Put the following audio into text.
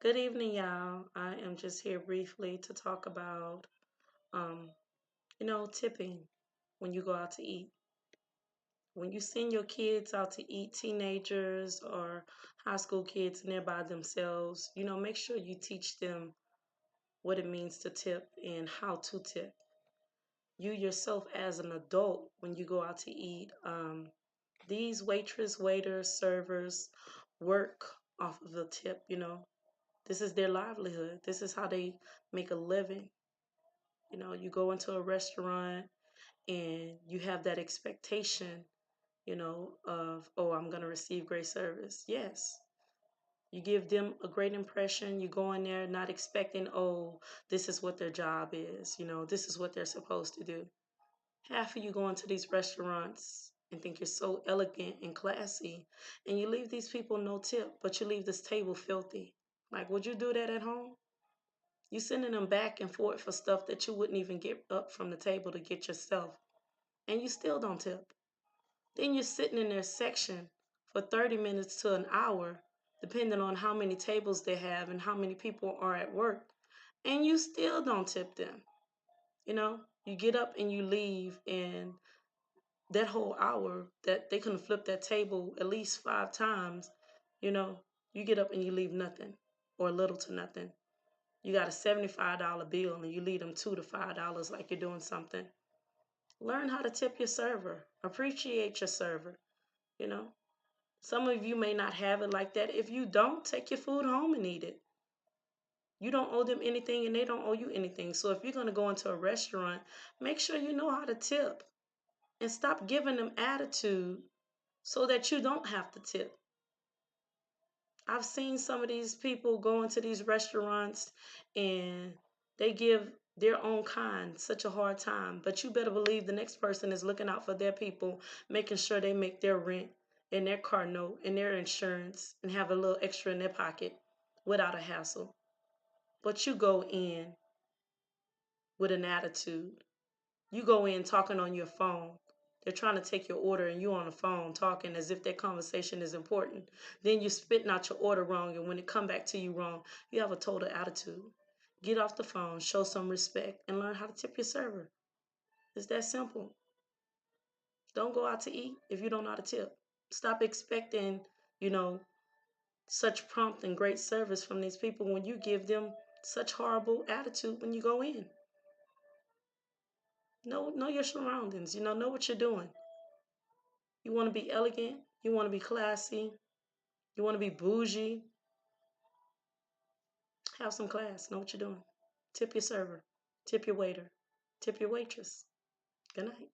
Good evening, y'all. I am just here briefly to talk about, um, tipping when you go out to eat. When you send your kids out to eat, teenagers or high school kids, and they're by themselves, make sure you teach them what it means to tip and how to tip. You yourself, as an adult, when you go out to eat, these waitress, waiters, servers work off of the tip. This is their livelihood. This is how they make a living. You go into a restaurant and you have that expectation, of, oh, I'm going to receive great service. Yes. You give them a great impression. You go in there not expecting, oh, this is what their job is. This is what they're supposed to do. Half of you go into these restaurants and think you're so elegant and classy, and you leave these people no tip, but you leave this table filthy. Like, would you do that at home? You sending them back and forth for stuff that you wouldn't even get up from the table to get yourself, and you still don't tip. Then you're sitting in their section for 30 minutes to an hour, depending on how many tables they have and how many people are at work, and you still don't tip them. You get up and you leave, and that whole hour that they couldn't flip that table at least 5 times, you know, you get up and you leave nothing or little to nothing. You got a $75 bill and you leave them $2 to $5 like you're doing something. Learn how to tip your server. Appreciate your server. You know, some of you may not have it like that. If you don't, take your food home and eat it. You don't owe them anything and they don't owe you anything. So if you're going to go into a restaurant, make sure you know how to tip and stop giving them attitude so that you don't have to tip. I've seen some of these people go into these restaurants and they give their own kind such a hard time. But you better believe the next person is looking out for their people, making sure they make their rent and their car note and their insurance and have a little extra in their pocket without a hassle. But you go in with an attitude. You go in talking on your phone. They're trying to take your order and you on the phone talking as if that conversation is important. Then you're spitting out your order wrong, and when it come back to you wrong, you have a total attitude. Get off the phone, show some respect, and learn how to tip your server. It's that simple. Don't go out to eat if you don't know how to tip. Stop expecting, you know, such prompt and great service from these people when you give them such horrible attitude when you go in. Know your surroundings. Know what you're doing. You want to be elegant. You want to be classy. You want to be bougie. Have some class. Know what you're doing. Tip your server. Tip your waiter. Tip your waitress. Good night.